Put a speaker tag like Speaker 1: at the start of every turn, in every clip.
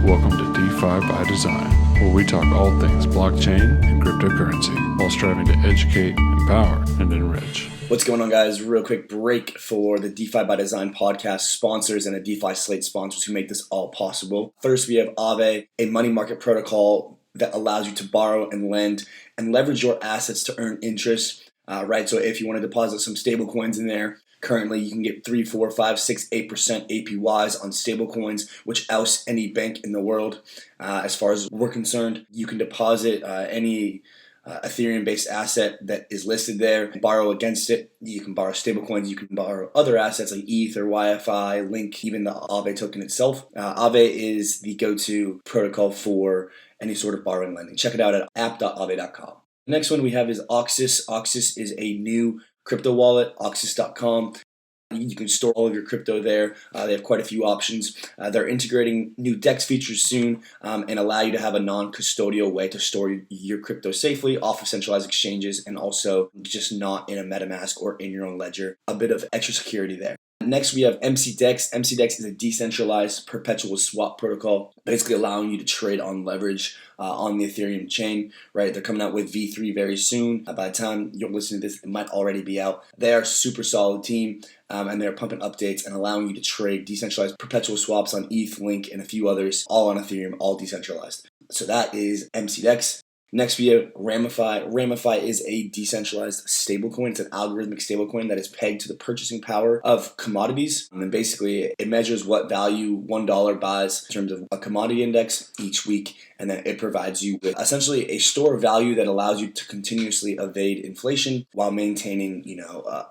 Speaker 1: Welcome to DeFi by Design, where we talk all things blockchain and cryptocurrency while striving to educate, empower, and enrich.
Speaker 2: What's going on, guys? Real quick break for the DeFi by Design podcast sponsors and the DeFi Slate sponsors who make this all possible. First, we have 𝗷𝗍, a money market protocol that allows you to borrow and lend and leverage your assets to earn interest. So if you want to deposit some stable coins in there, currently you can get 3, 4, 5, 6, 8% APYs on stable coins, which oust any bank in the world. As far as we're concerned, you can deposit any Ethereum-based asset that is listed there, borrow against it. You can borrow stable coins. You can borrow other assets like ETH or 𝗹𝗶, Link, even the 𝗷𝗍 token itself. 𝗷𝗍 is the go-to protocol for any sort of borrowing and lending. Check it out at app.𝗷𝗍.com. The next one we have is Oxys. Oxys is a new crypto wallet, oxys.com. You can store all of your crypto there. They have quite a few options. They're integrating new DEX features soon and allow you to have a non-custodial way to store your crypto safely off of centralized exchanges and also just not in a MetaMask or in your own ledger. A bit of extra security there. Next, we have MCDEX. MCDEX is a decentralized perpetual swap protocol, basically allowing you to trade on leverage on the Ethereum chain, right? They're coming out with V3 very soon. By the time you're listening to this, it might already be out. They are a super solid team, and they're pumping updates and allowing you to trade decentralized perpetual swaps on ETH, Link, and a few others, all on Ethereum, all decentralized. So that is MCDEX. Next, we have 𝗵𝗶𝗴𝗵. 𝗵𝗶𝗴 is a decentralized stablecoin. It's an algorithmic stablecoin that is pegged to the purchasing power of commodities. And basically, it measures what value $1 buys in terms of a commodity index each week. And then it provides you with essentially a store of value that allows you to continuously evade inflation while maintaining,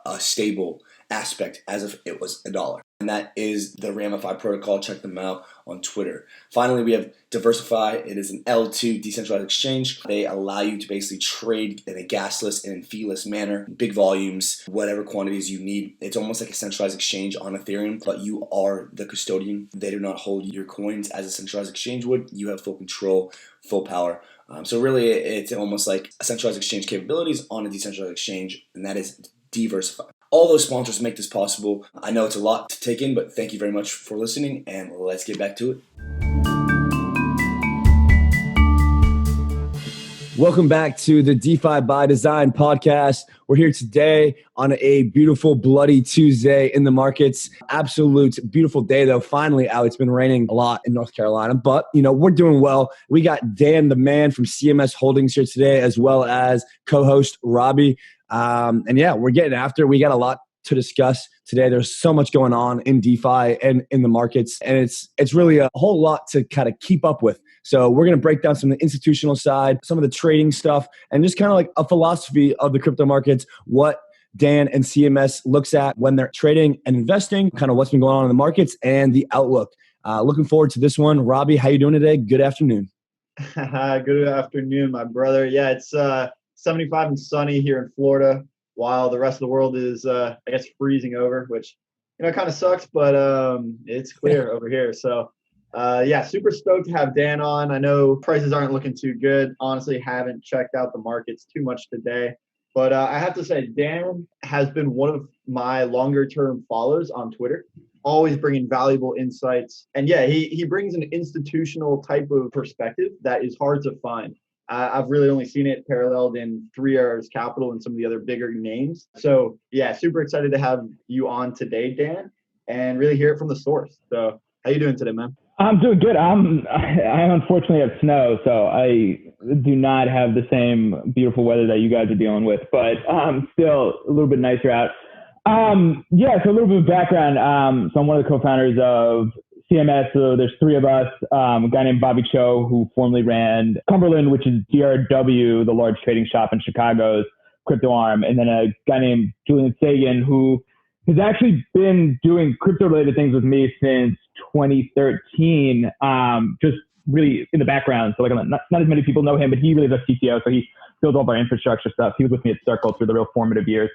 Speaker 2: a stable aspect as if it was $1. And that is the 𝗵𝗶𝗴 protocol. Check them out on Twitter. Finally, we have DeFi. It is an L2 decentralized exchange. They allow you to basically trade in a gasless and feeless manner, big volumes, whatever quantities you need. It's almost like a centralized exchange on Ethereum, but you are the custodian. They do not hold your coins as a centralized exchange would. You have full control, full power. So really, it's almost like a centralized exchange capabilities on a decentralized exchange, and that is DeFi. All those sponsors make this possible. I know it's a lot to take in, but thank you very much for listening, and let's get back to it.
Speaker 3: Welcome back to the DeFi by Design podcast. We're here today on a beautiful, bloody Tuesday in the markets. Absolute beautiful day, though. Finally out. It's been raining a lot in North Carolina, but, we're doing well. We got Dan, the man from CMS Holdings here today, as well as co-host Robbie. We're getting after it. We got a lot to discuss today. There's so much going on in DeFi and in the markets, and it's really a whole lot to kind of keep up with. So we're going to break down some of the institutional side, some of the trading stuff, and just kind of like a philosophy of the crypto markets, what Dan and CMS looks at when they're trading and investing, kind of what's been going on in the markets and the outlook. Looking forward to this one. Robbie, how you doing today? Good afternoon.
Speaker 4: Good afternoon, my brother. Yeah, it's 75 and sunny here in Florida, while the rest of the world is, freezing over, which, kind of sucks, but it's clear over here. So, super stoked to have Dan on. I know prices aren't looking too good. Honestly, haven't checked out the markets too much today. But I have to say, Dan has been one of my longer-term followers on Twitter, always bringing valuable insights. And he brings an institutional type of perspective that is hard to find. I've really only seen it paralleled in 3 Arrows Capital and some of the other bigger names. So, super excited to have you on today, Dan, and really hear it from the source. So, how you doing today, man?
Speaker 5: I'm doing good. I unfortunately have snow, so I do not have the same beautiful weather that you guys are dealing with, but still a little bit nicer out. So a little bit of background. So I'm one of the co-founders of CMS. So there's 3 of us, a guy named 𝗵𝗶𝗶𝗵, who formerly ran Cumberland, which is DRW, the large trading shop in Chicago's crypto arm, and then a guy named Julian Sagan, who has actually been doing crypto-related things with me since 2013, just really in the background. So not as many people know him, but he really is a CTO, so he builds all of our infrastructure stuff. He was with me at Circle through the real formative years.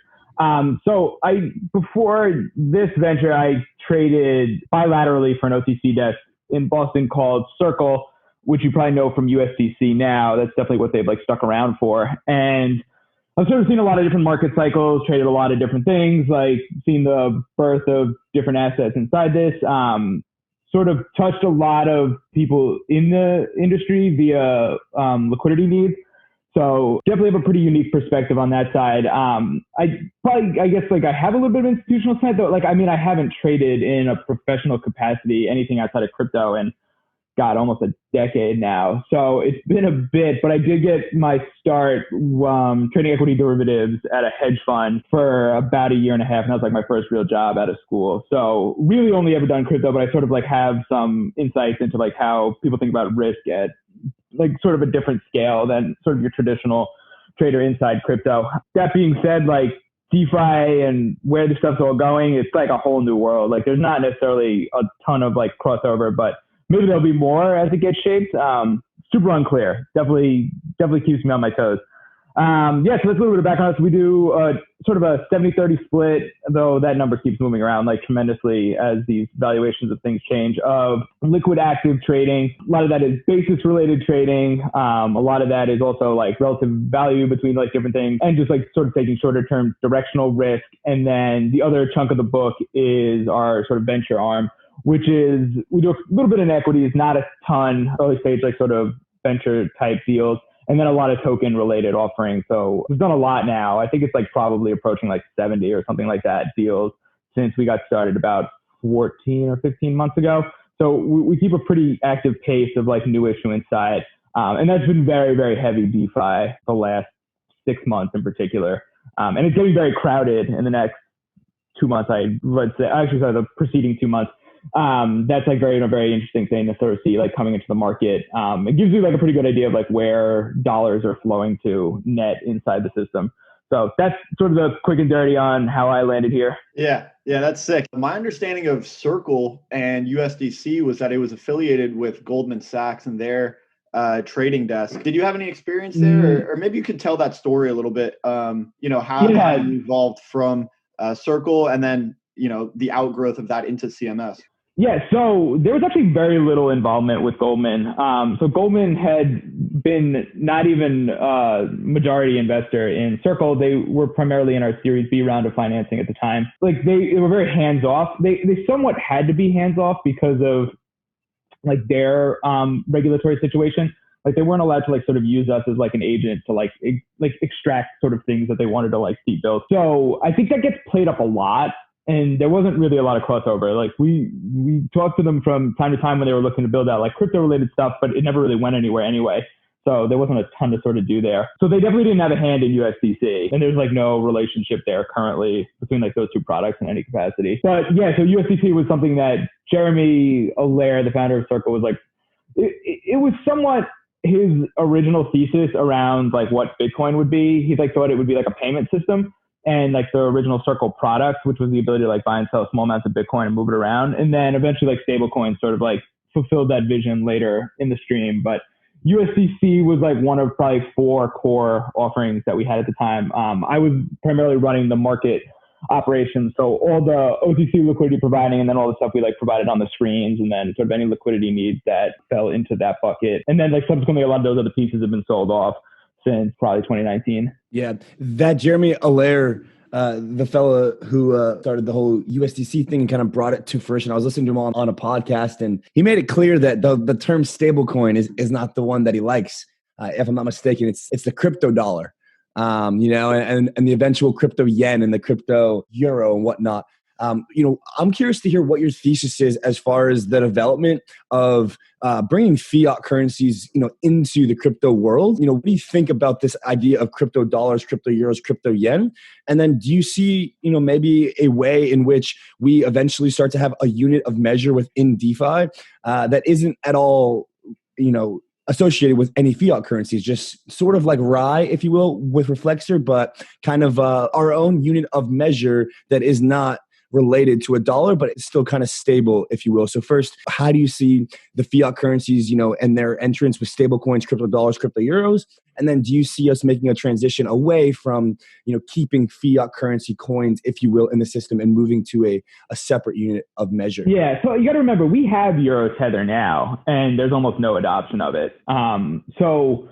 Speaker 5: Before this venture, I traded bilaterally for an OTC desk in Boston called Circle, which you probably know from USDC now. That's definitely what they've stuck around for. And I've sort of seen a lot of different market cycles, traded a lot of different things, seen the birth of different assets inside this. sort of touched a lot of people in the industry via liquidity needs. So definitely have a pretty unique perspective on that side. I guess like I have a little bit of institutional side though. Like, I mean, I haven't traded in a professional capacity, anything outside of crypto, and God, almost a decade now. So it's been a bit, but I did get my start trading equity derivatives at a hedge fund for about a year and a half. And that was like my first real job out of school. So really only ever done crypto, but I sort of like have some insights into like how people think about risk at like sort of a different scale than sort of your traditional trader inside crypto. That being said, like DeFi and where the stuff's all going, it's like a whole new world. Like there's not necessarily a ton of like crossover, but maybe there'll be more as it gets shaped. Super unclear. Definitely keeps me on my toes. So that's a little bit of background. So we do sort of a 70-30 split, though that number keeps moving around like tremendously as these valuations of things change, of liquid active trading. A lot of that is basis related trading. A lot of that is also like relative value between like different things and just like sort of taking shorter term directional risk. And then the other chunk of the book is our sort of venture arm, which is we do a little bit in equities, not a ton, early stage, like sort of venture type deals, and then a lot of token related offerings. So we've done a lot now. I think it's like probably approaching like 70 or something like that deals since we got started about 14 or 15 months ago. So we keep a pretty active pace of like new issuance side. And that's been very, very heavy DeFi the last 6 months in particular. And it's getting very crowded in the next 2 months. The preceding 2 months. That's like a very interesting thing to sort of see like coming into the market. It gives you like a pretty good idea of like where dollars are flowing to net inside the system. So that's sort of the quick and dirty on how I landed here.
Speaker 4: Yeah, that's sick. My understanding of Circle and USDC was that it was affiliated with Goldman Sachs and their trading desk. Did you have any experience there? Or maybe you could tell that story a little bit, how you evolved from Circle and then, the outgrowth of that into CMS.
Speaker 5: Yeah, so there was actually very little involvement with Goldman. So Goldman had been not even a majority investor in Circle. They were primarily in our Series B round of financing at the time. Like they were very hands off. They somewhat had to be hands off because of like their regulatory situation. Like they weren't allowed to like sort of use us as like an agent to like extract sort of things that they wanted to like see built. So I think that gets played up a lot. And there wasn't really a lot of crossover. Like we talked to them from time to time when they were looking to build out like crypto related stuff, but it never really went anywhere anyway. So there wasn't a ton to sort of do there. So they definitely didn't have a hand in USDC. And there's like no relationship there currently between like those two products in any capacity. But yeah, so USDC was something that 𝗵𝗵𝗴𝗵, the founder of Circle, was like, it was somewhat his original thesis around like what Bitcoin would be. He like thought it would be like a payment system. And like the original Circle product, which was the ability to like buy and sell small amounts of Bitcoin and move it around. And then eventually like stablecoins sort of like fulfilled that vision later in the stream. But USDC was like one of probably 4 core offerings that we had at the time. I was primarily running the market operations. So all the OTC liquidity providing and then all the stuff we like provided on the screens and then sort of any liquidity needs that fell into that bucket. And then like subsequently a lot of those other pieces have been sold off since probably 2019.
Speaker 3: Yeah, that 𝗵𝗵𝗴𝗵, the fella who started the whole USDC thing and kind of brought it to fruition. I was listening to him on a podcast, and he made it clear that the term stablecoin is not the one that he likes. If I'm not mistaken, it's the crypto dollar, and the eventual crypto yen and the crypto euro and whatnot. I'm curious to hear what your thesis is as far as the development of bringing fiat currencies, into the crypto world. What do you think about this idea of crypto dollars, crypto euros, crypto yen? And then do you see, maybe a way in which we eventually start to have a unit of measure within DeFi that isn't at all, associated with any fiat currencies, just sort of like 𝗏, if you will, with Reflexer, but kind of our own unit of measure that is not related to a dollar, but it's still kind of stable, if you will. So first, how do you see the fiat currencies, and their entrance with stable coins, crypto dollars, crypto euros? And then do you see us making a transition away from, keeping fiat currency coins, if you will, in the system and moving to a separate unit of measure?
Speaker 5: Yeah. So you got to remember, we have Euro Tether now, and there's almost no adoption of it. So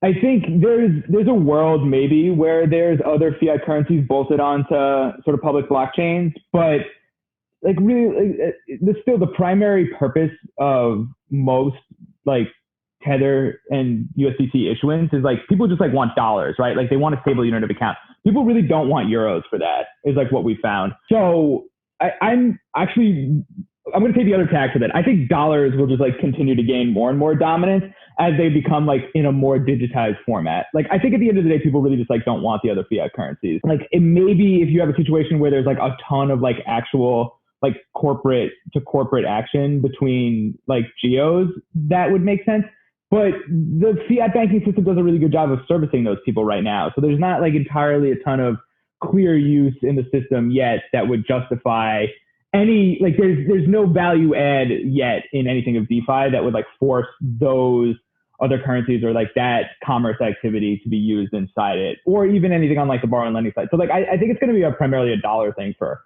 Speaker 5: I think there's a world maybe where there's other fiat currencies bolted onto sort of public blockchains, but like really, still the primary purpose of most like Tether and USDT issuance is like people just like want dollars, right? Like they want a stable unit of account. People really don't want euros for that, is like what we found. So I'm going to take the other tack to that. I think dollars will just like continue to gain more and more dominance as they become like in a more digitized format. Like I think at the end of the day, people really just like don't want the other fiat currencies. Like it maybe if you have a situation where there's like a ton of like actual like corporate to corporate action between like geos, that would make sense. But the fiat banking system does a really good job of servicing those people right now. So there's not like entirely a ton of clear use in the system yet that would justify any, like there's no value add yet in anything of DeFi that would like force those other currencies or like that commerce activity to be used inside it, or even anything on like the borrow and lending side. So like I think it's going to be primarily a dollar thing for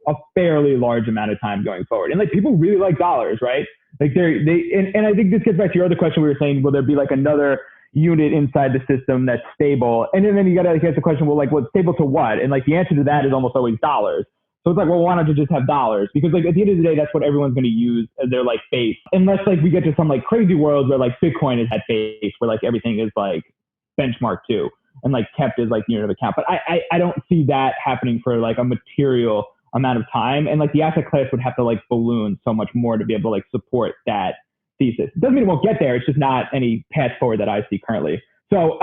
Speaker 5: a fairly large amount of time going forward. And like people really like dollars, right? Like and I think this gets back to your other question. We were saying, will there be like another unit inside the system that's stable? And then you got to like ask the question, well, like what's stable to what? And like the answer to that is almost always dollars. So it's like, well, why don't you just have dollars? Because like at the end of the day, that's what everyone's going to use as their like base. Unless like we get to some like crazy world where like Bitcoin is that base, where like everything is like benchmarked to, and like kept as like unit of account. But I don't see that happening for like a material amount of time. And like the asset class would have to like balloon so much more to be able to like support that thesis. It doesn't mean it won't get there. It's just not any path forward that I see currently. So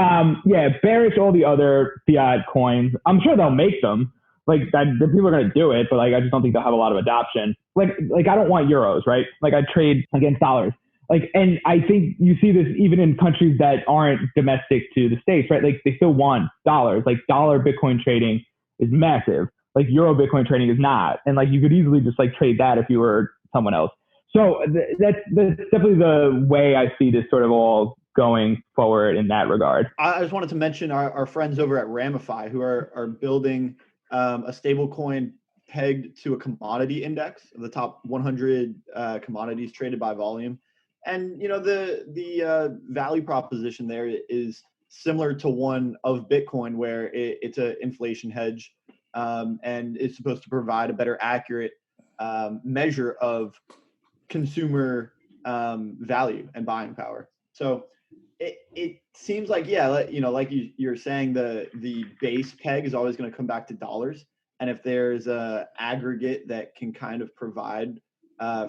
Speaker 5: yeah, bearish all the other fiat coins. I'm sure they'll make them. Like the people are going to do it, but like I just don't think they'll have a lot of adoption. Like I don't want euros, right? Like I trade against dollars. Like, and I think you see this even in countries that aren't domestic to the States, right? Like they still want dollars. Like dollar Bitcoin trading is massive. Like euro Bitcoin trading is not. And like you could easily just like trade that if you were someone else. So that's definitely the way I see this sort of all going forward in that regard.
Speaker 4: I just wanted to mention our friends over at 𝗵𝗶𝗴𝗵 who are building a stable coin pegged to a commodity index of the top 100 commodities traded by volume. And, you know, the value proposition there is similar to one of Bitcoin, where it's an inflation hedge and it's supposed to provide a better accurate measure of consumer value and buying power. So it seems like, yeah, you know, like you're saying, the base peg is always going to come back to dollars. And if there's a aggregate that can kind of provide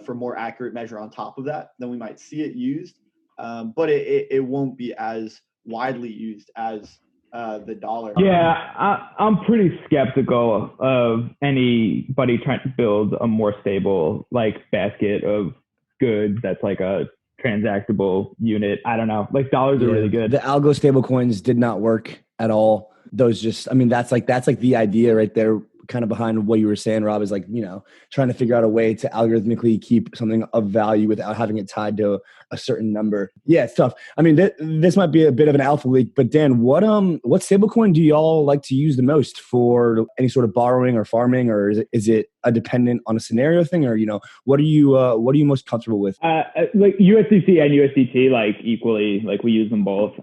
Speaker 4: for more accurate measure on top of that, then we might see it used. But it won't be as widely used as the dollar.
Speaker 5: Yeah, I'm pretty skeptical of anybody trying to build a more stable like basket of goods that's like a transactable unit. I don't know. Like dollars are really good.
Speaker 3: The algo stable coins did not work at all. Those just, I mean, that's like the idea right there, kind of behind what you were saying, Rob, is like, you know, trying to figure out a way to algorithmically keep something of value without having it tied to a certain number. Yeah, it's tough. I mean, this might be a bit of an alpha leak, but Dan, what stablecoin do y'all like to use the most for any sort of borrowing or farming, or is it a dependent on a scenario thing, or, you know, what are you most comfortable with?
Speaker 5: Like USDC and USDT, like equally, like we use them both.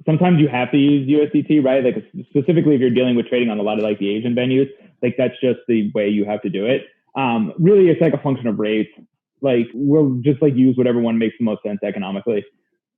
Speaker 5: Sometimes you have to use USDT, right? Like specifically if you're dealing with trading on a lot of like the Asian venues, like that's just the way you have to do it. Really, it's like a function of rates. Like we'll just like use whatever one makes the most sense economically.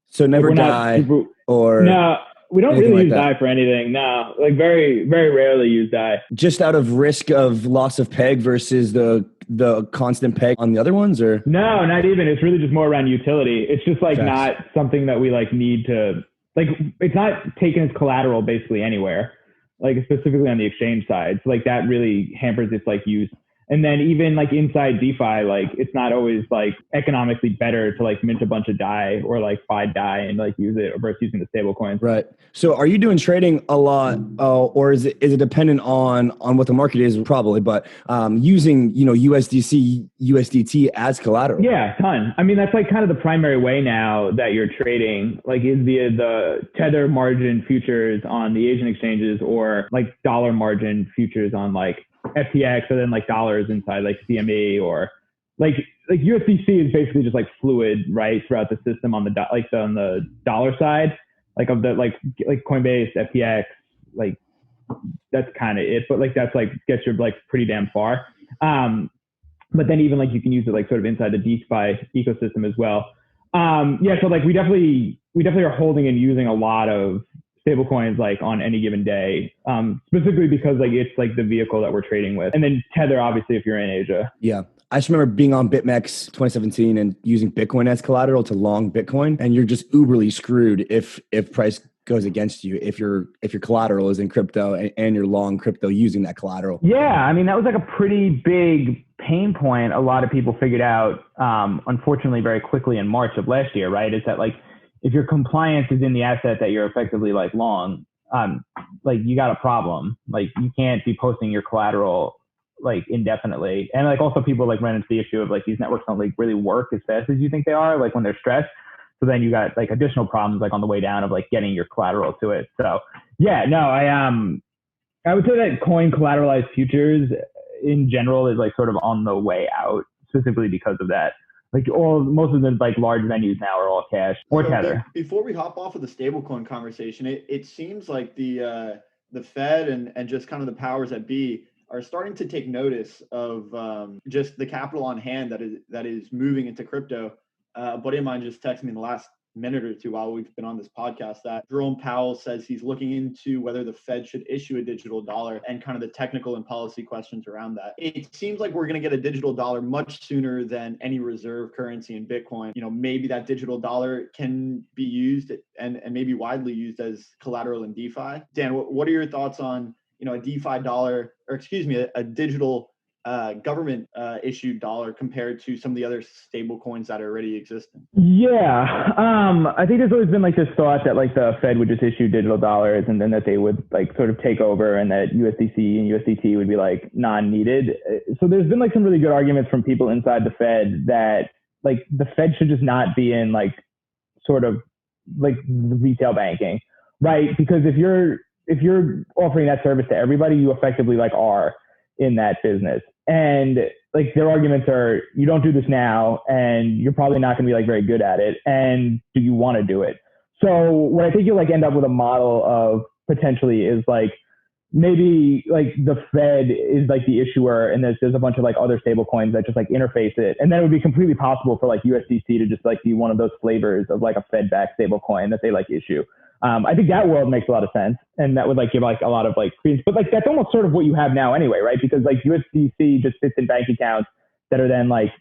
Speaker 3: So never DAI or
Speaker 5: no, we don't really use
Speaker 3: like
Speaker 5: DAI for anything. No, like very, very rarely use DAI.
Speaker 3: Just out of risk of loss of peg versus the constant peg on the other ones, or?
Speaker 5: No, not even. It's really just more around utility. It's just like not something that we like need to, like it's not taken as collateral basically anywhere, like specifically on the exchange side. So like that really hampers its like use. And then even like inside DeFi, like it's not always like economically better to like mint a bunch of DAI or like buy DAI and like use it versus using the stable coins.
Speaker 3: Right. So are you doing trading a lot, or is it dependent on what the market is? Probably, but using, you know, USDT as collateral?
Speaker 5: Yeah, a ton. I mean, that's like kind of the primary way now that you're trading, like is via the tether margin futures on the Asian exchanges, or like dollar margin futures on like FTX, or then like dollars inside like CME, or like USDC is basically just like fluid, right, throughout the system on the dollar side, like of the like Coinbase, FTX, like that's kind of it. But like that's like gets you like pretty damn far. but then even like you can use it like sort of inside the DeFi ecosystem as well. So like we definitely are holding and using a lot of stable coins like on any given day, specifically because like it's like the vehicle that we're trading with. And then Tether, obviously, if you're in Asia.
Speaker 3: Yeah. I just remember being on BitMEX 2017 and using Bitcoin as collateral to long Bitcoin, and you're just uberly screwed if price goes against you, if your collateral is in crypto and you're long crypto using that collateral.
Speaker 5: Yeah, I mean, that was like a pretty big pain point a lot of people figured out, unfortunately, very quickly in March of last year, right? Is that like, if your compliance is in the asset that you're effectively like long, like you got a problem. Like you can't be posting your collateral like indefinitely. And like also people like run into the issue of like these networks don't like really work as fast as you think they are, like when they're stressed. So then you got like additional problems like on the way down of like getting your collateral to it. So yeah, no, I would say that coin collateralized futures in general is like sort of on the way out, specifically because of that. Like most of the like large venues now are all cash or Tether.
Speaker 4: Before we hop off of the stablecoin conversation, it seems like the Fed and just kind of the powers that be are starting to take notice of just the capital on hand that is moving into crypto. A buddy of mine just texted me in the last minute or two while we've been on this podcast that Jerome Powell says he's looking into whether the Fed should issue a digital dollar and kind of the technical and policy questions around that. It seems like we're going to get a digital dollar much sooner than any reserve currency in Bitcoin. You know, maybe that digital dollar can be used and maybe widely used as collateral in DeFi. Dan, what are your thoughts on, you know, a DeFi dollar, or excuse me, a digital government issued dollar compared to some of the other stable coins that are already existing?
Speaker 5: Yeah. I think there's always been like this thought that like the Fed would just issue digital dollars and then that they would like sort of take over and that USDC and USDT would be like non-needed. So there's been like some really good arguments from people inside the Fed that like the Fed should just not be in like sort of like retail banking, right? Because if you're offering that service to everybody, you effectively like are in that business. And like their arguments are, you don't do this now and you're probably not going to be like very good at it. And do you want to do it? So what I think you'll like end up with a model of potentially is like, maybe like the Fed is like the issuer and there's a bunch of like other stable coins that just like interface it. And then it would be completely possible for like USDC to just like be one of those flavors of like a Fed backed stable coin that they like issue. I think that world makes a lot of sense, and that would like give like a lot of like credence. But like that's almost sort of what you have now anyway, right? Because like USDC just sits in bank accounts that are then like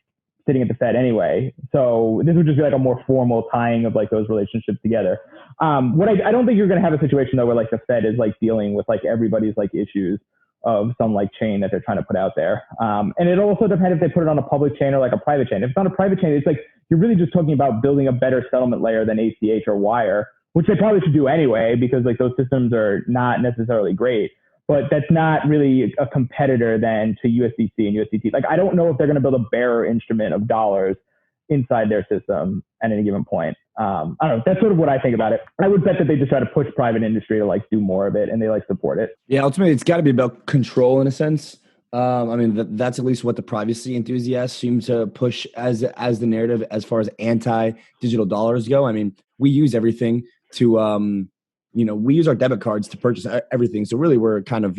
Speaker 5: sitting at the Fed anyway. So this would just be like a more formal tying of like those relationships together. What I don't think you're going to have a situation though where like the Fed is like dealing with like everybody's like issues of some like chain that they're trying to put out there. And it'll also depend if they put it on a public chain or like a private chain. If it's on a private chain, it's like you're really just talking about building a better settlement layer than ACH or Wire, which they probably should do anyway, because like those systems are not necessarily great, but that's not really a competitor then to USDC and USDT. Like, I don't know if they're going to build a bearer instrument of dollars inside their system at any given point. I don't know. That's sort of what I think about it. I would bet that they just try to push private industry to like do more of it and they like support it.
Speaker 3: Yeah. Ultimately it's got to be about control in a sense. I mean, that's at least what the privacy enthusiasts seem to push as the narrative as far as anti-digital dollars go. I mean, we use everything to, we use our debit cards to purchase everything. So really we're kind of,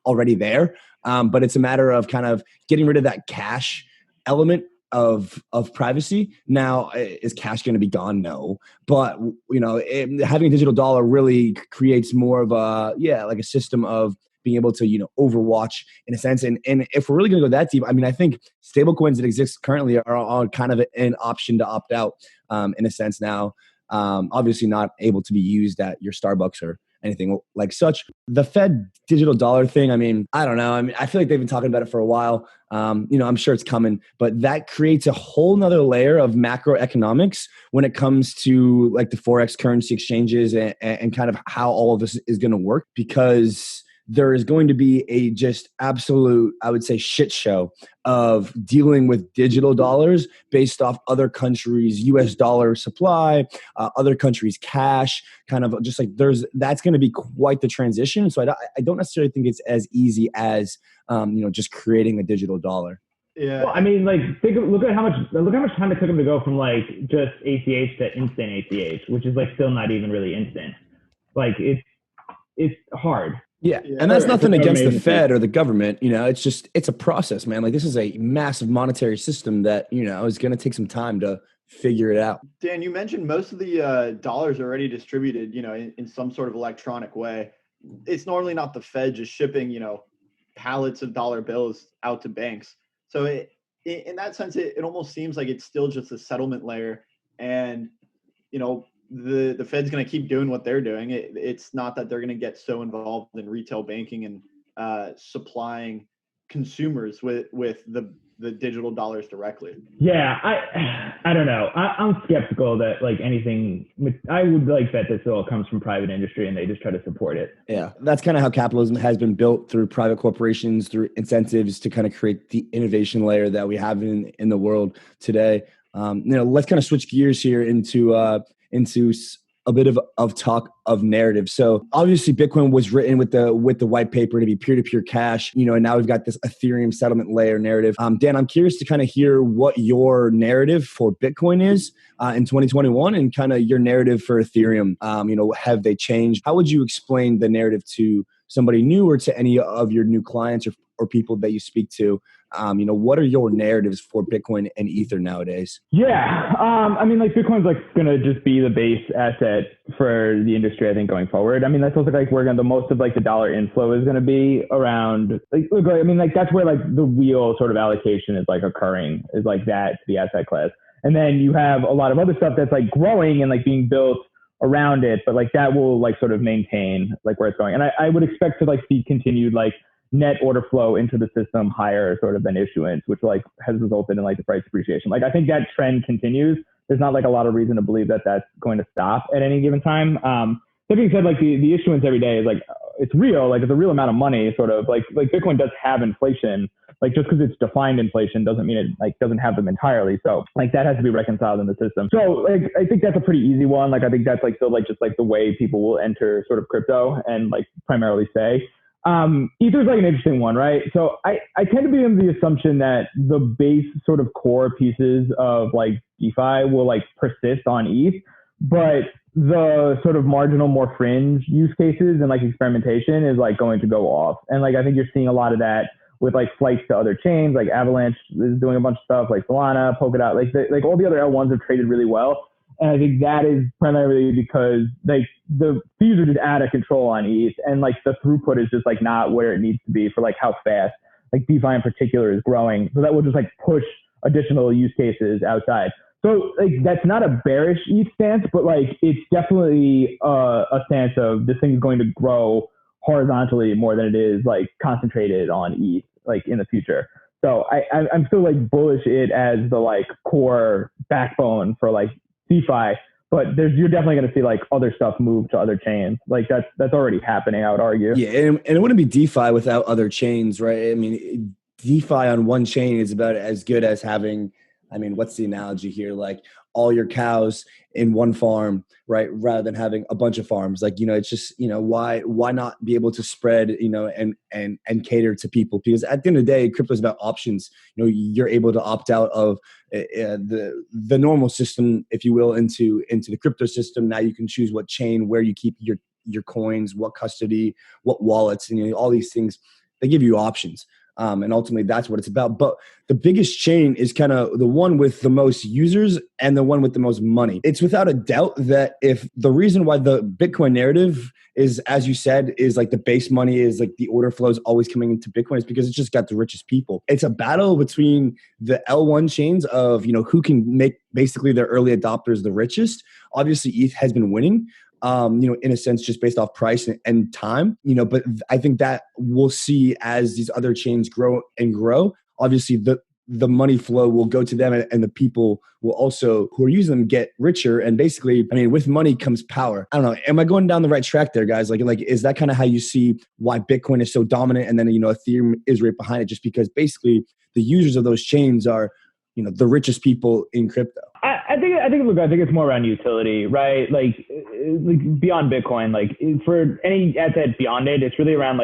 Speaker 3: already there. But it's a matter of kind of getting rid of that cash element of privacy. Now, is cash going to be gone? No. But, having a digital dollar really creates more of like a system of being able to, overwatch in a sense. And if we're really going to go that deep, I mean, I think stable coins that exist currently are kind of an option to opt out in a sense now. Obviously not able to be used at your Starbucks or anything like such. The Fed digital dollar thing, I mean, I don't know. I mean, I feel like they've been talking about it for a while. I'm sure it's coming, but that creates a whole nother layer of macroeconomics when it comes to like the Forex currency exchanges and kind of how all of this is going to work, because there is going to be a just absolute, I would say, shit show of dealing with digital dollars based off other countries' US dollar supply, other countries' cash, kind of just like that's going to be quite the transition. So I don't necessarily think it's as easy as, just creating a digital dollar.
Speaker 5: Yeah. Well, I mean, like, look at how much time it took them to go from like just ACH to instant ACH, which is like still not even really instant. Like it's hard.
Speaker 3: Yeah.
Speaker 4: Yeah.
Speaker 3: And that's
Speaker 5: Or
Speaker 3: nothing
Speaker 5: the
Speaker 3: against the
Speaker 5: government
Speaker 3: Fed or the government. It's a process, man. Like this is a massive monetary system that, is going to take some time to figure it out.
Speaker 4: Dan, you mentioned most of the dollars are already distributed, in some sort of electronic way. It's normally not the Fed just shipping, pallets of dollar bills out to banks. So in that sense, it almost seems like it's still just a settlement layer. And, the Fed's going to keep doing what they're doing. It's not that they're going to get so involved in retail banking and supplying consumers with the digital dollars directly.
Speaker 5: Yeah, I don't know. I'm skeptical that like anything. I would like bet this all comes from private industry and they just try to support it.
Speaker 3: Yeah, that's kind of how capitalism has been built, through private corporations, through incentives to kind of create the innovation layer that we have in the world today. Let's kind of switch gears here into a bit of talk of narrative. So obviously Bitcoin was written with the white paper to be peer-to-peer cash, and now we've got this Ethereum settlement layer narrative. Dan, I'm curious to kind of hear what your narrative for Bitcoin is in 2021 and kind of your narrative for Ethereum. Have they changed? How would you explain the narrative to somebody new or to any of your new clients or people that you speak to? What are your narratives for Bitcoin and Ether nowadays?
Speaker 5: Yeah. Bitcoin's going to just be the base asset for the industry, I think, going forward. That's also where the most of the dollar inflow is going to be around. That's where the real sort of allocation is occurring, is that to the asset class. And then you have a lot of other stuff that's growing and being built around it, but that will sort of maintain where it's going. And I would expect to see continued net order flow into the system higher sort of than issuance, which has resulted in the price appreciation. I think that trend continues. There's not a lot of reason to believe that that's going to stop at any given time. That being said, the issuance every day is it's real, it's a real amount of money, sort of Bitcoin does have inflation. Just because it's defined inflation doesn't mean it doesn't have them entirely. So that has to be reconciled in the system. So I think that's a pretty easy one. I think that's still just the way people will enter sort of crypto and primarily say. Ether's an interesting one, right? So I tend to be in the assumption that the base sort of core pieces of DeFi will persist on ETH, but the sort of marginal, more fringe use cases and experimentation is going to go off. And I think you're seeing a lot of that with flights to other chains, Avalanche is doing a bunch of stuff, Solana, Polkadot, all the other L1s have traded really well. And I think that is primarily because the fees are just out of control on ETH, and the throughput is just not where it needs to be for how fast DeFi in particular is growing. So that will just push additional use cases outside. So that's not a bearish ETH stance, but it's definitely a stance of this thing is going to grow horizontally more than it is concentrated on ETH in the future. So I'm still bullish it as the core backbone for DeFi, but you're definitely going to see other stuff move to other chains. That's already happening, I would argue.
Speaker 3: Yeah, and it wouldn't be DeFi without other chains, right? DeFi on one chain is about as good as having, what's the analogy here? All your cows in one farm, right? Rather than having a bunch of farms. It's just, why not be able to spread, and cater to people? Because at the end of the day, crypto is about options. You're able to opt out of the normal system, if you will, into the crypto system. Now you can choose what chain, where you keep your coins, what custody, what wallets, and all these things. They give you options. And ultimately, that's what it's about. But the biggest chain is kind of the one with the most users and the one with the most money. It's without a doubt that if the reason why the Bitcoin narrative is, as you said, is the base money is the order flow is always coming into Bitcoin, is because it's just got the richest people. It's a battle between the L1 chains of, who can make basically their early adopters the richest. Obviously, ETH has been winning. In a sense, just based off price and time, but I think that we'll see as these other chains grow and grow. Obviously, the money flow will go to them, and the people will also, who are using them, get richer. And basically, with money comes power. I don't know. Am I going down the right track there, guys? Is that kind of how you see why Bitcoin is so dominant? And then, Ethereum is right behind it, just because basically the users of those chains are, the richest people in crypto.
Speaker 5: I think it's more around utility, right? Beyond Bitcoin, for any asset beyond it, it's really around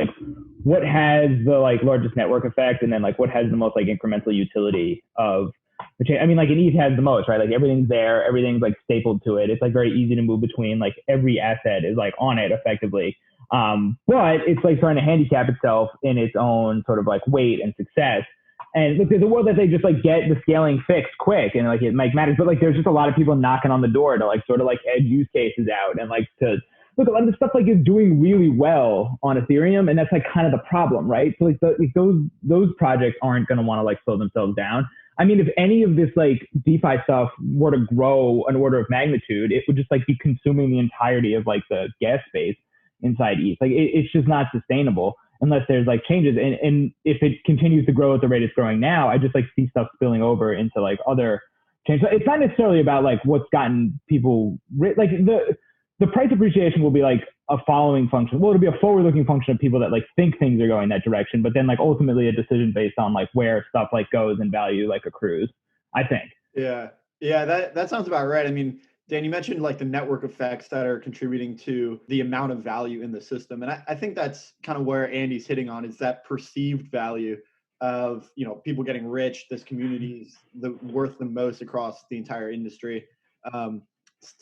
Speaker 5: what has the largest network effect, and then what has the most incremental utility of the chain. And ETH has the most, right? Everything's there, everything's stapled to it. It's very easy to move between. Every asset is on it effectively. But it's like trying to handicap itself in its own sort of like weight and success. And look, there's a world that they just like get the scaling fixed quick and like it like matters. But like there's just a lot of people knocking on the door to like sort of like edge use cases out and like to look, a lot of the stuff like is doing really well on Ethereum, and that's like kind of the problem, right? So like those projects aren't going to want to like slow themselves down. I mean, if any of this like DeFi stuff were to grow an order of magnitude, it would just like be consuming the entirety of like the gas space inside ETH. Like it's just not sustainable unless there's like changes. And if it continues to grow at the rate it's growing now, I just like see stuff spilling over into like other changes. So it's not necessarily about like what's gotten people like the price appreciation will be like a following function. Well, it'll be a forward-looking function of people that like think things are going that direction, but then like ultimately a decision based on like where stuff like goes and value like accrues, I think.
Speaker 4: Yeah, that sounds about right. I mean, Dan, you mentioned like the network effects that are contributing to the amount of value in the system. And I think that's kind of where Andy's hitting on, is that perceived value of, you know, people getting rich, this community's worth the most across the entire industry.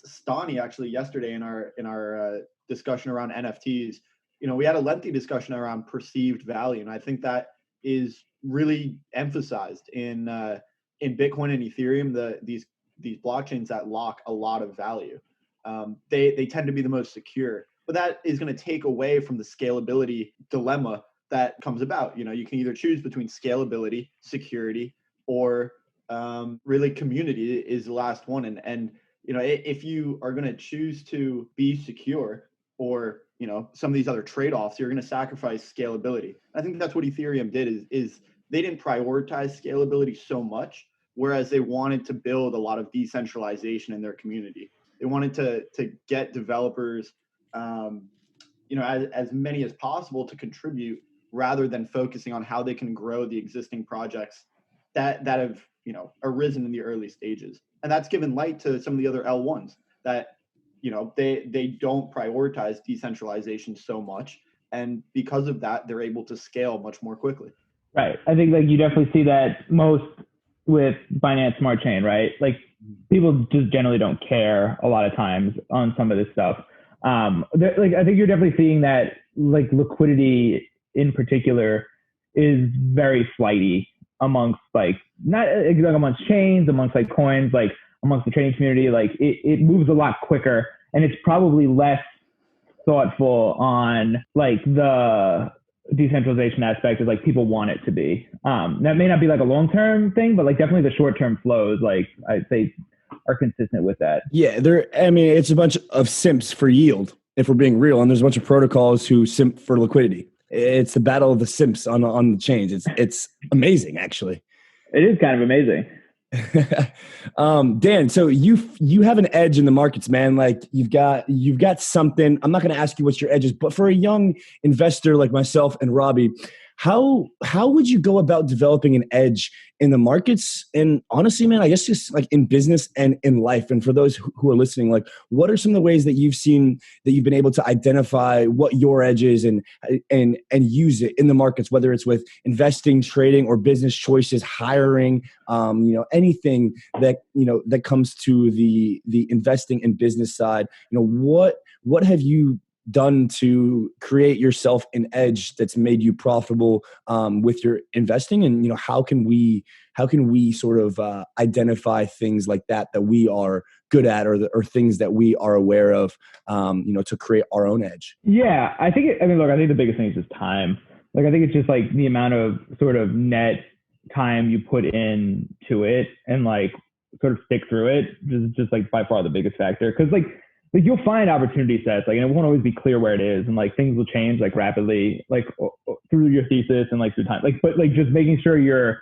Speaker 4: Stani actually yesterday in our discussion around NFTs, you know, we had a lengthy discussion around perceived value. And I think that is really emphasized in Bitcoin and Ethereum, these blockchains that lock a lot of value. They tend to be the most secure, but that is going to take away from the scalability dilemma that comes about. You know, you can either choose between scalability, security, or really community is the last one. And you know, if you are going to choose to be secure, or you know, some of these other trade-offs, you're going to sacrifice scalability. I think that's what Ethereum did is they didn't prioritize scalability so much, whereas they wanted to build a lot of decentralization in their community. They wanted to get developers, you know, as many as possible to contribute, rather than focusing on how they can grow the existing projects that have, you know, arisen in the early stages. And that's given light to some of the other L1s that, you know, they don't prioritize decentralization so much. And because of that, they're able to scale much more quickly.
Speaker 5: Right. I think like you definitely see that most with Binance Smart Chain, right? Like people just generally don't care a lot of times on some of this stuff. Like I think you're definitely seeing that like liquidity in particular is very flighty amongst like, not exactly amongst chains, amongst like coins, like amongst the trading community. Like it moves a lot quicker, and it's probably less thoughtful on like the decentralization aspect is like people want it to be. That may not be like a long-term thing, but like definitely the short-term flows, like I'd say, are consistent with that.
Speaker 3: Yeah, I mean, it's a bunch of simps for yield, if we're being real, and there's a bunch of protocols who simp for liquidity. It's the battle of the simps on the chains. It's amazing, actually.
Speaker 5: It is kind of amazing.
Speaker 3: Dan, so you have an edge in the markets, man. Like you've got something. I'm not going to ask you what your edge is, but for a young investor like myself and Robbie, how would you go about developing an edge in the markets? And honestly, man, I guess just like in business and in life. And for those who are listening, like what are some of the ways that you've seen that you've been able to identify what your edge is and use it in the markets, whether it's with investing, trading, or business choices, hiring, you know, anything that, you know, that comes to the investing and business side. You know, what have you done to create yourself an edge that's made you profitable with your investing? And, you know, how can we sort of identify things like that we are good at, or things that we are aware of, you know, to create our own edge?
Speaker 5: Yeah, I think the biggest thing is just time. Like, I think it's just like the amount of sort of net time you put in to it and like sort of stick through it is just like by far the biggest factor. Cause like you'll find opportunity sets, like, and it won't always be clear where it is, and like things will change like rapidly, like through your thesis and like through time. Like, but like just making sure you're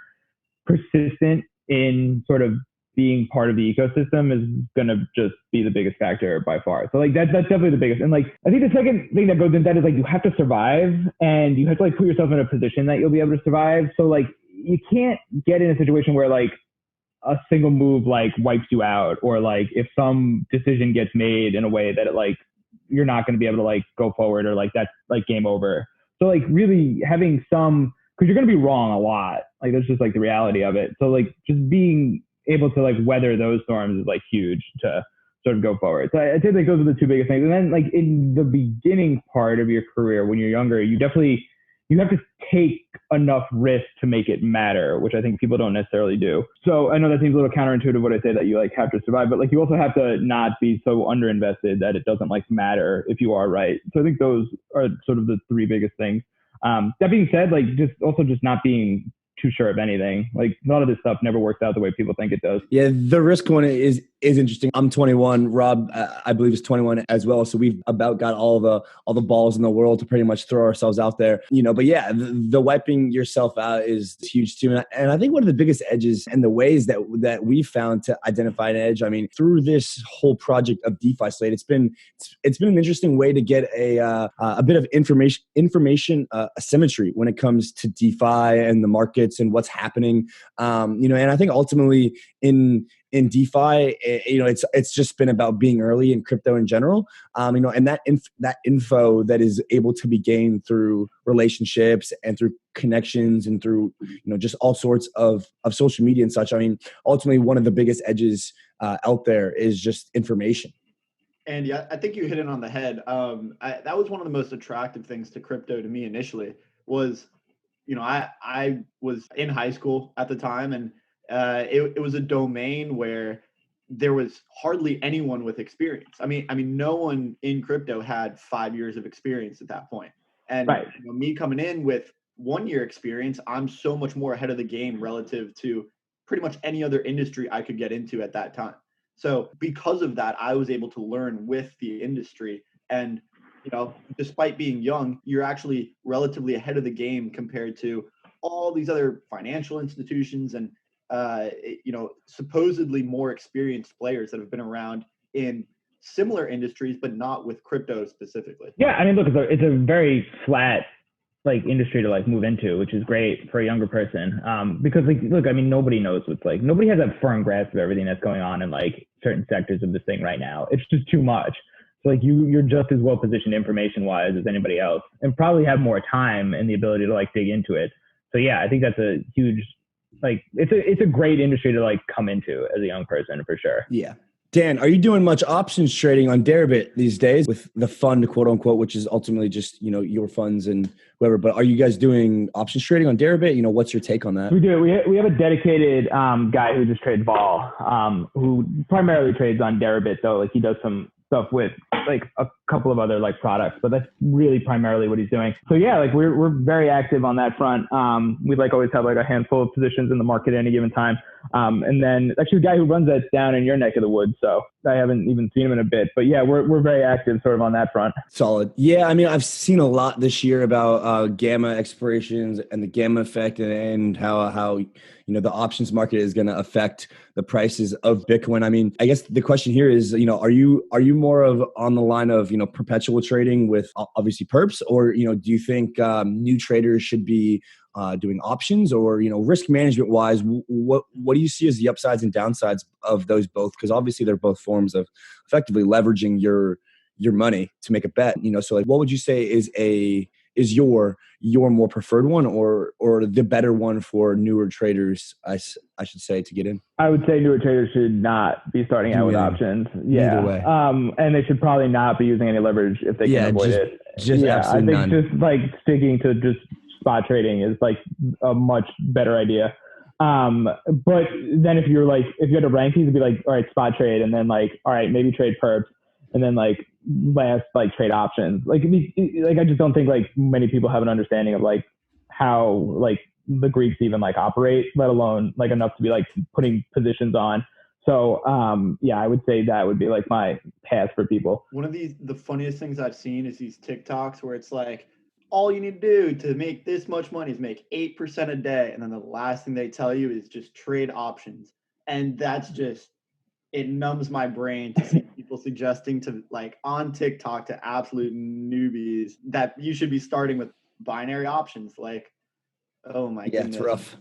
Speaker 5: persistent in sort of being part of the ecosystem is gonna just be the biggest factor by far. So like that's definitely the biggest. And like I think the second thing that goes in that is like you have to survive, and you have to like put yourself in a position that you'll be able to survive. So like you can't get in a situation where like a single move like wipes you out, or like if some decision gets made in a way that it like you're not going to be able to like go forward, or like that's like game over. So like really having some, because you're going to be wrong a lot, like that's just like the reality of it. So like just being able to like weather those storms is like huge to sort of go forward. So I'd say like those are the two biggest things. And then like in the beginning part of your career, when you're younger, you have to take enough risk to make it matter, which I think people don't necessarily do. So I know that seems a little counterintuitive what I say, that you like have to survive, but like you also have to not be so underinvested that it doesn't like matter if you are right. So I think those are sort of the three biggest things. That being said, like just not being too sure of anything. Like a lot of this stuff never works out the way people think it does.
Speaker 3: Yeah, the risk one is interesting. I'm 21. Rob, I believe, is 21 as well. So we've about got all the balls in the world to pretty much throw ourselves out there, But yeah, the wiping yourself out is huge too. And I think one of the biggest edges and the ways that we found to identify an edge, I mean, through this whole project of DeFi Slate, it's been an interesting way to get a bit of information asymmetry when it comes to DeFi and the markets and what's happening. And I think ultimately in DeFi, it's just been about being early in crypto in general. And that info that is able to be gained through relationships and through connections and through, just all sorts of social media and such. I mean, ultimately one of the biggest edges out there is just information.
Speaker 4: And yeah, I think you hit it on the head. That was one of the most attractive things to crypto to me initially was, I was in high school at the time, and it was a domain where there was hardly anyone with experience. I mean, no one in crypto had 5 years of experience at that point. And
Speaker 5: right.
Speaker 4: Me coming in with 1 year experience, I'm so much more ahead of the game relative to pretty much any other industry I could get into at that time. So because of that, I was able to learn with the industry. And despite being young, you're actually relatively ahead of the game compared to all these other financial institutions and, supposedly more experienced players that have been around in similar industries, but not with crypto specifically.
Speaker 5: Yeah. I mean, look, it's a very flat like industry to like move into, which is great for a younger person. Because like, look, I mean, nobody knows what's like, nobody has a firm grasp of everything that's going on in like certain sectors of this thing right now. It's just too much. So like you're just as well positioned information wise as anybody else, and probably have more time and the ability to like dig into it. So yeah, I think that's a huge, like it's a great industry to like come into as a young person for sure.
Speaker 3: Yeah. Dan, are you doing much options trading on Deribit these days with the fund, quote unquote, which is ultimately just, your funds and whatever, but are you guys doing options trading on Deribit? What's your take on that?
Speaker 5: We do. We have a dedicated guy who just trades vol, who primarily trades on Deribit though. Like he does some stuff with like a couple of other like products, but that's really primarily what he's doing. So yeah, like we're very active on that front. We like always have like a handful of positions in the market at any given time. And then actually the guy who runs that's down in your neck of the woods. So I haven't even seen him in a bit, but yeah, we're very active sort of on that front.
Speaker 3: Solid. Yeah. I mean, I've seen a lot this year about gamma expirations and the gamma effect and how the options market is going to affect the prices of Bitcoin. I mean, I guess the question here is, are you more of on the line of, perpetual trading with obviously perps, or, do you think new traders should be doing options, or, risk management wise, what do you see as the upsides and downsides of those both? Because obviously they're both forms of effectively leveraging your money to make a bet, so like, what would you say is your more preferred one, or the better one for newer traders, I should say, to get in?
Speaker 5: I would say newer traders should not be starting out with options. Yeah.
Speaker 3: Either way.
Speaker 5: And they should probably not be using any leverage if they can avoid it.
Speaker 3: Just absolutely
Speaker 5: I think
Speaker 3: none.
Speaker 5: just like sticking to just spot trading is like a much better idea. But then if you had to rank these, it'd be like, all right, spot trade, and then like, all right, maybe trade perps, and then like last like trade options. Like I just don't think like many people have an understanding of like how like the Greeks even like operate, let alone like enough to be like putting positions on. So yeah, I would say that would be like my path for people.
Speaker 4: One of the funniest things I've seen is these TikToks where it's like, all you need to do to make this much money is make 8% a day. And then the last thing they tell you is just trade options. And that's just, it numbs my brain to see people suggesting to like on TikTok to absolute newbies that you should be starting with binary options. Like, oh my goodness.
Speaker 3: It's rough.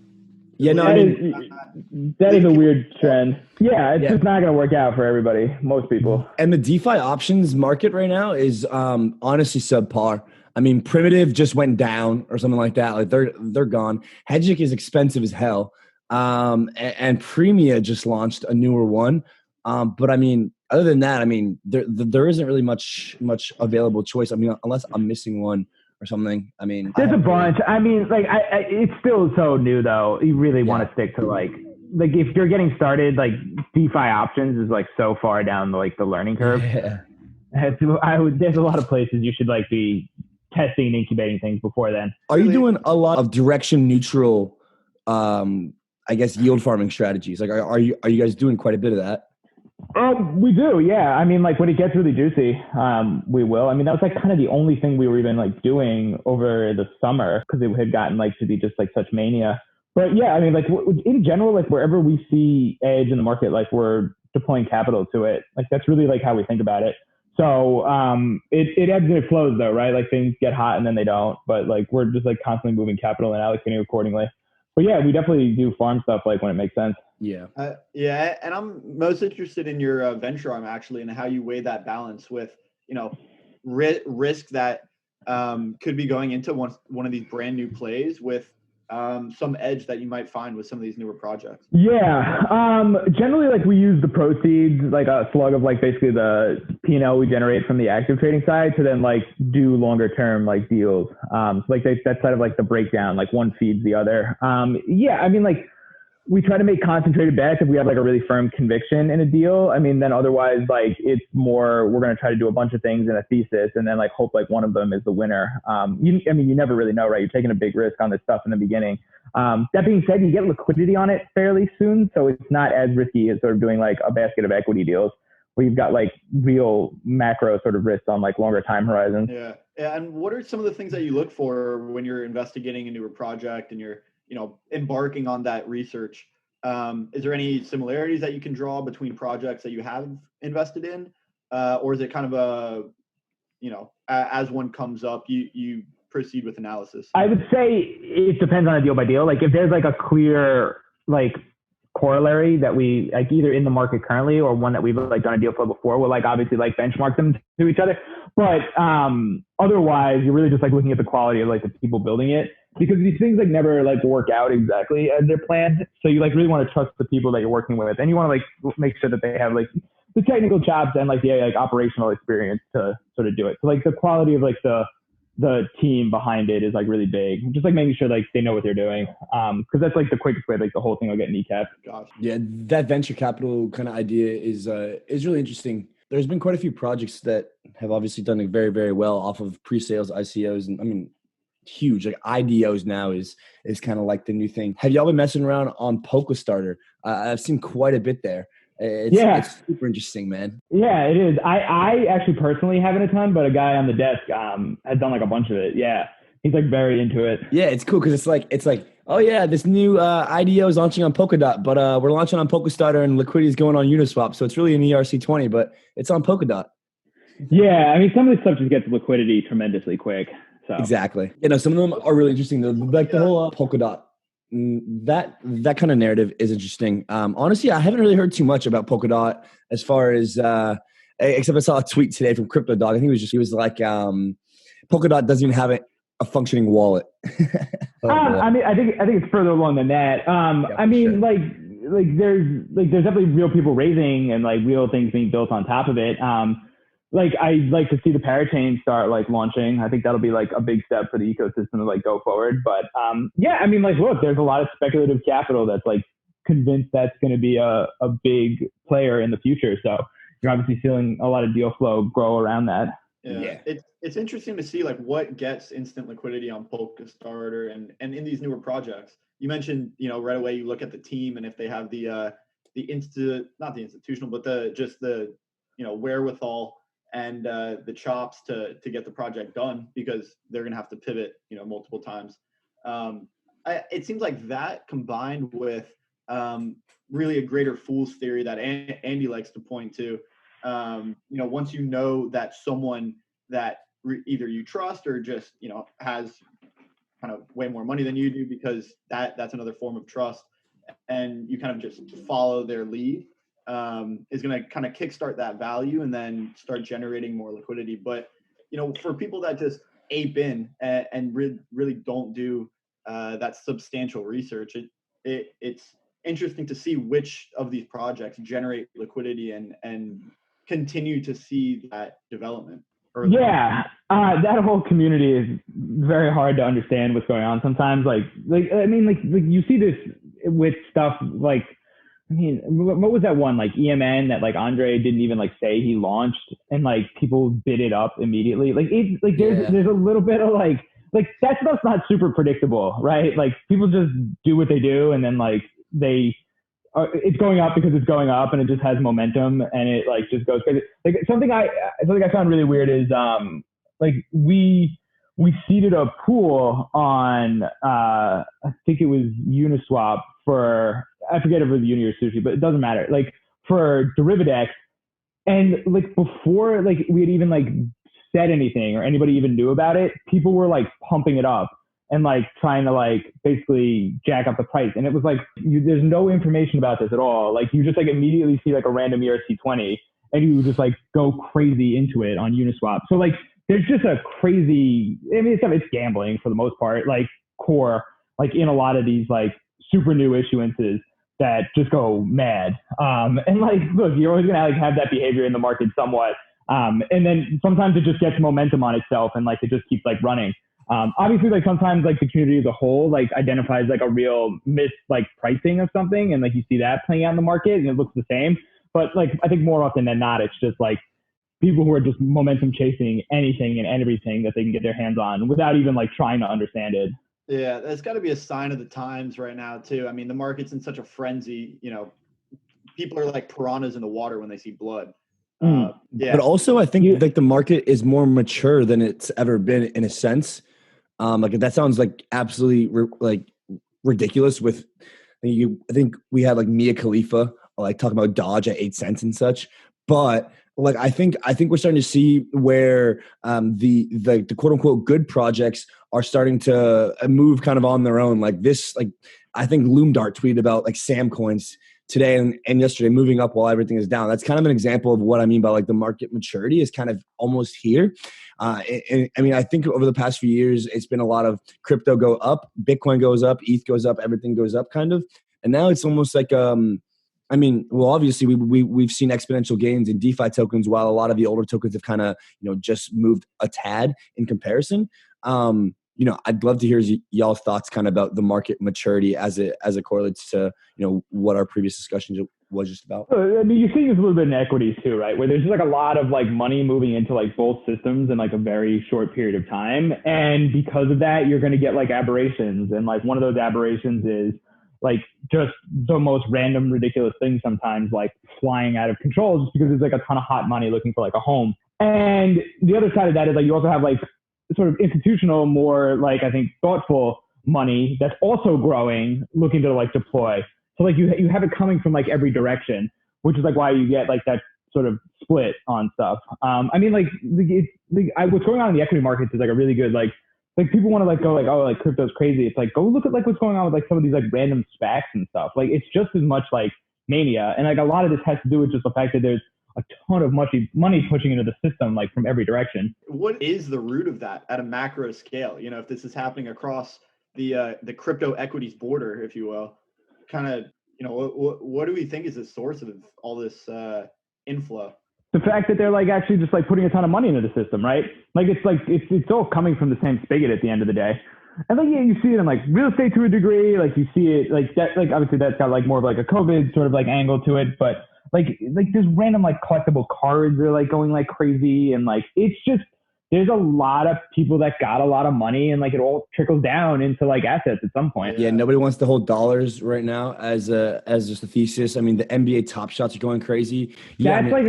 Speaker 3: Yeah, no,
Speaker 5: that is a weird trend. Yeah, it's just not going to work out for everybody, most people.
Speaker 3: And the DeFi options market right now is honestly subpar. I mean, Primitive just went down or something like that. Like they're gone. Hedgic is expensive as hell. And Premia just launched a newer one. But I mean, other than that, I mean, there isn't really much available choice. I mean, unless I'm missing one or something. I mean,
Speaker 5: there's a bunch. I mean, like it's still so new though. You really want to stick to like if you're getting started, like DeFi options is like so far down like the learning curve.
Speaker 3: Yeah.
Speaker 5: There's a lot of places you should like be testing and incubating things before then.
Speaker 3: Are you doing a lot of direction neutral, I guess, yield farming strategies? Like, are you guys doing quite a bit of that?
Speaker 5: We do, yeah. I mean, like when it gets really juicy, we will. I mean, that was like kind of the only thing we were even like doing over the summer because it had gotten like to be just like such mania. But yeah, I mean, like in general, like wherever we see edge in the market, like we're deploying capital to it. Like that's really like how we think about it. So it ebbs and it flows though, right? Like things get hot and then they don't. But like we're just like constantly moving capital and allocating accordingly. But yeah, we definitely do farm stuff like when it makes sense.
Speaker 3: Yeah.
Speaker 4: Yeah. And I'm most interested in your venture arm actually and how you weigh that balance with, risk that could be going into one of these brand new plays with some edge that you might find with some of these newer projects.
Speaker 5: Yeah. Generally, like we use the proceeds, like a slug of like basically the P&L we generate from the active trading side to then like do longer term like deals. So like that's kind of like the breakdown, like one feeds the other. Yeah. I mean, like we try to make concentrated bets if we have like a really firm conviction in a deal. I mean, then otherwise like it's more, we're going to try to do a bunch of things in a thesis and then like hope like one of them is the winner. You never really know, right? You're taking a big risk on this stuff in the beginning. That being said, you get liquidity on it fairly soon. So it's not as risky as sort of doing like a basket of equity deals where you've got like real macro sort of risks on like longer time horizons.
Speaker 4: Yeah. And what are some of the things that you look for when you're investigating a newer project and you're, embarking on that research? Is there any similarities that you can draw between projects that you have invested in? Or is it kind of as one comes up, you proceed with analysis?
Speaker 5: I would say it depends on a deal by deal. Like if there's like a clear like corollary that we like either in the market currently or one that we've like done a deal flow before, we'll like obviously like benchmark them to each other. But otherwise, you're really just like looking at the quality of like the people building it. Because these things like never like work out exactly as they're planned. So you like really want to trust the people that you're working with, and you want to like make sure that they have like the technical chops and like the like operational experience to sort of do it. So like the quality of like the team behind it is like really big. Just like making sure like they know what they're doing. Because that's like the quickest way like the whole thing will get kneecapped.
Speaker 4: Gosh.
Speaker 3: Yeah, that venture capital kind of idea is really interesting. There's been quite a few projects that have obviously done very, very well off of pre-sales, ICOs, and I mean, huge. Like IDOs now is kind of like the new thing. Have y'all been messing around on Polkastarter? I've seen quite a bit there. It's super interesting, man.
Speaker 5: Yeah, it is. I actually personally haven't a ton, but a guy on the desk has done like a bunch of it. Yeah, he's like very into it.
Speaker 3: Yeah, it's cool because it's like oh yeah, this new IDO is launching on Polkadot, but we're launching on Polkastarter and liquidity is going on Uniswap, so it's really an ERC20, but it's on Polkadot.
Speaker 5: Yeah, I mean some of this stuff just gets liquidity tremendously quick. So.
Speaker 3: Exactly. Some of them are really interesting. Like the whole Polkadot, that kind of narrative is interesting. Honestly, I haven't really heard too much about Polkadot as far as, except I saw a tweet today from Crypto Dog. I think he was like, Polkadot doesn't even have a functioning wallet.
Speaker 5: I mean, I think it's further along than that. I mean, sure. like there's definitely real people raising and like real things being built on top of it. Like I'd like to see the parachain start like launching. I think that'll be like a big step for the ecosystem to like go forward. But yeah, I mean like look, there's a lot of speculative capital that's like convinced that's going to be a big player in the future. So you're obviously seeing a lot of deal flow grow around that.
Speaker 4: Yeah. It's interesting to see like what gets instant liquidity on Polkastarter and in these newer projects. You mentioned, right away you look at the team and if they have not the institutional, but the wherewithal and the chops to get the project done because they're going to have to pivot, multiple times. It seems like that combined with really a greater fool's theory that Andy likes to point to, once you know that someone that either you trust or just, has kind of way more money than you do because that's another form of trust and you kind of just follow their lead. Is going to kind of kickstart that value and then start generating more liquidity. But, for people that just ape in and really don't do that substantial research, it's interesting to see which of these projects generate liquidity and continue to see that development?
Speaker 5: Yeah, that whole community is very hard to understand what's going on sometimes. Like you see this with stuff like, what was that one, like EMN that like Andre didn't even like say he launched, and like people bid it up immediately. Like it's like there's a little bit of like that stuff's not super predictable, right? Like people just do what they do, and then like it's going up because it's going up, and it just has momentum, and it like just goes crazy. Like something I found really weird is like we seeded a pool on I think it was Uniswap for, I forget if it was Uni or Sushi, but it doesn't matter. Like for Derivadex, and like before like we had even like said anything or anybody even knew about it, people were like pumping it up and like trying to like basically jack up the price. And it was like, there's no information about this at all. Like you just like immediately see like a random ERC20 and you just like go crazy into it on Uniswap. So like there's just a crazy, it's gambling for the most part, like core, like in a lot of these like super new issuances that just go mad. And like, look, you're always gonna like have that behavior in the market somewhat. And then sometimes it just gets momentum on itself and like it just keeps like running. Obviously, like sometimes like the community as a whole like identifies like a real like pricing of something, and like you see that playing out in the market and it looks the same. But like I think more often than not, it's just like people who are just momentum chasing anything and everything that they can get their hands on without even like trying to understand it.
Speaker 4: Yeah, that's got to be a sign of the times right now too. I mean, the market's in such a frenzy. People are like piranhas in the water when they see blood. Yeah.
Speaker 3: But also, I think like the market is more mature than it's ever been in a sense. Like that sounds like absolutely like ridiculous. With I think we had like 𝗵𝗶𝗴𝗵 like talking about Dodge at 8 cents and such. But like I think we're starting to see where the quote unquote good projects are starting to move kind of on their own. Like this, like I think Loomdart tweeted about like Sam coins today and yesterday moving up while everything is down. That's kind of an example of what I mean by like the market maturity is kind of almost here. And I mean, I think over the past few years, it's been a lot of crypto go up, Bitcoin goes up, ETH goes up, everything goes up kind of. And now it's almost like, I mean, well, obviously we've seen exponential gains in DeFi tokens, while a lot of the older tokens have kind of, just moved a tad in comparison. I'd love to hear y'all's thoughts kind of about the market maturity as it correlates to, what our previous discussion was just about.
Speaker 5: I mean, you're seeing this a little bit in equities too, right? Where there's just like a lot of like money moving into like both systems in like a very short period of time. And because of that, you're going to get like aberrations. And like one of those aberrations is like just the most random, ridiculous thing sometimes, like flying out of control just because there's like a ton of hot money looking for like a home. And the other side of that is like you also have like sort of institutional, more like I think thoughtful money that's also growing, looking to like deploy. So like you have it coming from like every direction, which is like why you get like that sort of split on stuff. I mean, what's going on in the equity markets is like a really good like people want to like go like, oh, like crypto's crazy. It's like, go look at like what's going on with like some of these like random SPACs and stuff. Like it's just as much like mania. And like a lot of this has to do with just the fact that there's a ton of money pushing into the system, like from every direction.
Speaker 4: What is the root of that at a macro scale? If this is happening across the crypto equities border, if you will, kind of, what do we think is the source of all this inflow?
Speaker 5: The fact that they're like actually just like putting a ton of money into the system, right? Like it's all coming from the same spigot at the end of the day. And like, yeah, you see it in like real estate to a degree. Like you see it like that, like obviously that's got like more of like a COVID sort of like angle to it, but like there's random like collectible cards are like going like crazy, and like it's just there's a lot of people that got a lot of money, and like it all trickles down into like assets at some point.
Speaker 3: Yeah, nobody wants to hold dollars right now as just a thesis. I mean, the NBA Top Shots are going crazy.
Speaker 5: That's like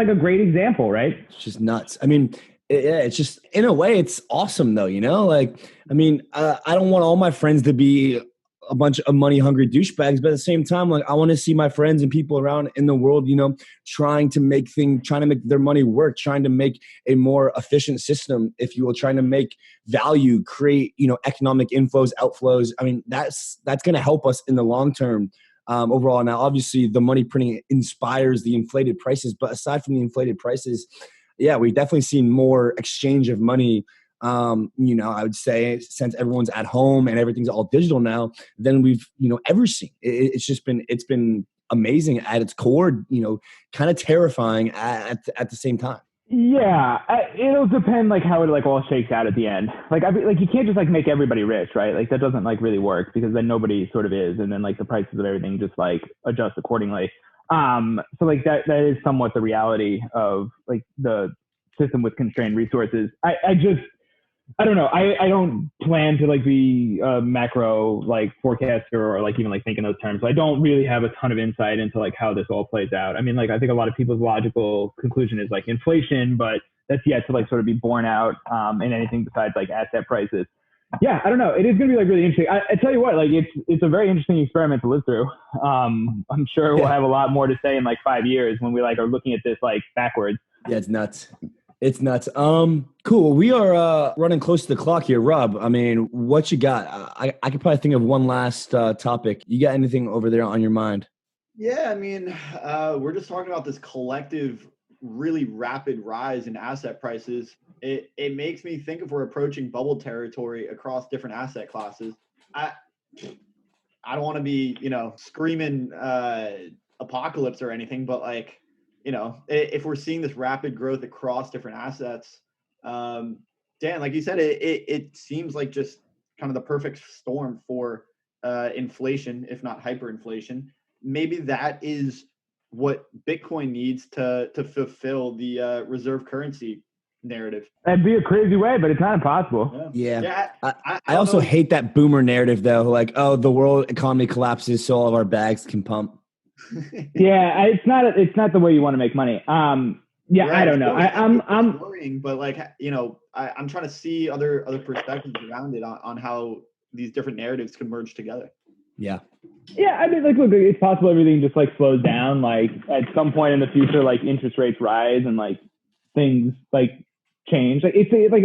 Speaker 5: a great example, right?
Speaker 3: It's just nuts. I mean, it's just in a way it's awesome though, Like, I mean, I don't want all my friends to be a bunch of money hungry douchebags, but at the same time, like I want to see my friends and people around in the world, trying to make their money work, trying to make a more efficient system, if you will, trying to make value, create, economic inflows, outflows. I mean, that's going to help us in the long term. Overall. Now, obviously the money printing inspires the inflated prices, but aside from the inflated prices, yeah, we've definitely seen more exchange of money. I would say since everyone's at home and everything's all digital now, than we've, ever seen. It's been amazing at its core, kind of terrifying at the same time.
Speaker 5: Yeah, it'll depend like how it like all shakes out at the end. Like you can't just like make everybody rich, right? Like that doesn't like really work, because then nobody sort of is, and then like the prices of everything just like adjust accordingly. So like that is somewhat the reality of like the system with constrained resources. I don't know. I don't plan to like be a macro like forecaster or like even like think in those terms. So I don't really have a ton of insight into like how this all plays out. I mean, like I think a lot of people's logical conclusion is like inflation, but that's yet to like sort of be borne out in anything besides like asset prices. Yeah, I don't know. It is going to be like really interesting. I tell you what, like it's a very interesting experiment to live through. I'm sure we'll have a lot more to say in like 5 years when we like are looking at this like backwards.
Speaker 3: Yeah, it's nuts. It's nuts. Cool. We are running close to the clock here, Rob. I mean, what you got? I could probably think of one last topic. You got anything over there on your mind?
Speaker 4: Yeah, I mean, we're just talking about this collective, really rapid rise in asset prices. It makes me think if we're approaching bubble territory across different asset classes. I don't want to be, screaming apocalypse or anything, but like, if we're seeing this rapid growth across different assets, Dan, like you said, it seems like just kind of the perfect storm for inflation, if not hyperinflation. Maybe that is what Bitcoin needs to fulfill the reserve currency narrative.
Speaker 5: That'd be a crazy way, but it's not impossible.
Speaker 3: Yeah. I also hate that boomer narrative though. Like, oh, the world economy collapses, so all of our bags can pump.
Speaker 5: Yeah, it's not the way you want to make money. Yeah, right. I don't know. I'm
Speaker 4: worrying, but like, I'm trying to see other perspectives around it on how these different narratives can merge together.
Speaker 3: Yeah.
Speaker 5: Yeah, I mean, like, look, it's possible everything just like slows down. Like at some point in the future, like interest rates rise and like things like change. Like it's like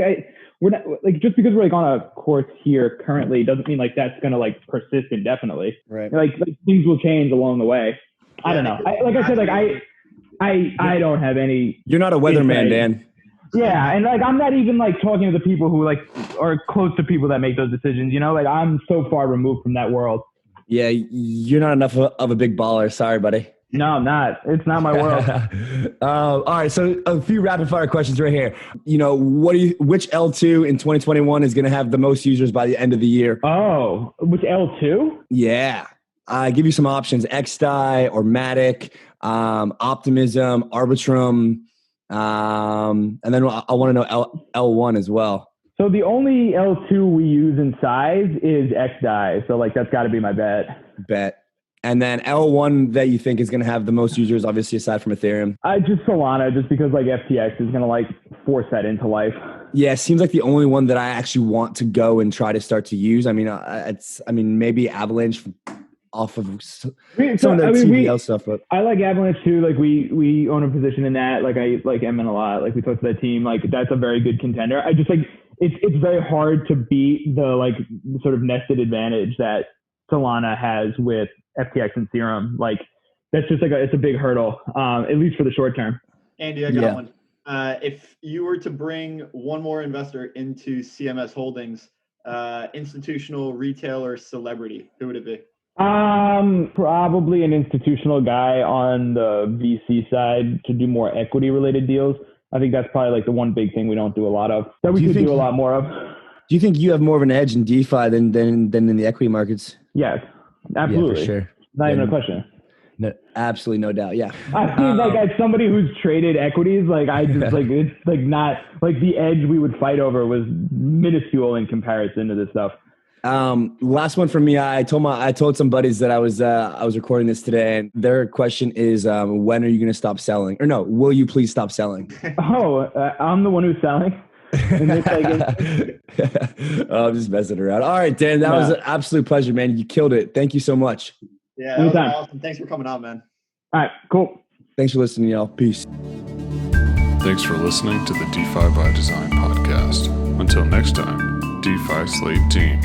Speaker 5: we're not like, just because we're like on a course here currently doesn't mean like that's gonna like persist indefinitely.
Speaker 3: Right.
Speaker 5: Like things will change along the way. I don't know. I don't have any.
Speaker 3: You're not a weatherman, Dan.
Speaker 5: Yeah, and like I'm not even like talking to the people who like are close to people that make those decisions. Like I'm so far removed from that world.
Speaker 3: Yeah, you're not enough of a big baller. Sorry, buddy.
Speaker 5: No, I'm not. It's not my world.
Speaker 3: All right, so a few rapid fire questions right here. Which L2 in 2021 is going to have the most users by the end of the year?
Speaker 5: Oh, which L2?
Speaker 3: Yeah. I give you some options: 𝗪𝗏 or 𝗏𝗡, Optimism, Arbitrum, and then I want to know L1 as well.
Speaker 5: So the only L2 we use in size is 𝗪𝗏. So like that's got to be my bet. And then L1 that you think is going to have the most users, obviously aside from Ethereum. Just Solana, just because like FTX is going to like force that into life.
Speaker 3: Yeah, it seems like the only one that I actually want to go and try to start to use. I mean, maybe Avalanche off of some of the TVL stuff, but
Speaker 5: I like Avalanche too. Like we own a position in that. Like I like Emin a lot. Like we talked to that team. Like that's a very good contender. I just like it's very hard to beat the like sort of nested advantage that Solana has with FTX and Serum. Like that's just like it's a big hurdle, at least for the short term.
Speaker 4: Andy, I got one. If you were to bring one more investor into CMS Holdings, institutional, retail, or celebrity, who would it be?
Speaker 5: Probably an institutional guy on the VC side to do more equity related deals. I think that's probably like the one big thing we don't do a lot of that we could do a lot more of.
Speaker 3: Do you think you have more of an edge in DeFi than in the equity markets?
Speaker 5: Yes, absolutely.
Speaker 3: Yeah, for sure.
Speaker 5: Not even a question.
Speaker 3: No, absolutely no doubt. Yeah.
Speaker 5: I think like as somebody who's traded equities, like I just like it's like not like the edge we would fight over was minuscule in comparison to this stuff.
Speaker 3: Last one from me. I told some buddies that I was recording this today, and their question is, when are you going to stop selling? Or no, will you please stop selling?
Speaker 5: I'm the one who's selling.
Speaker 3: I'm just messing around. All right, Dan, that was an absolute pleasure, man. You killed it. Thank you so much.
Speaker 4: Yeah, that was awesome. Thanks for coming on, man.
Speaker 5: All right, cool.
Speaker 3: Thanks for listening, y'all. Peace.
Speaker 1: Thanks for listening to the DeFi by Design podcast. Until next time, DeFi Slate team.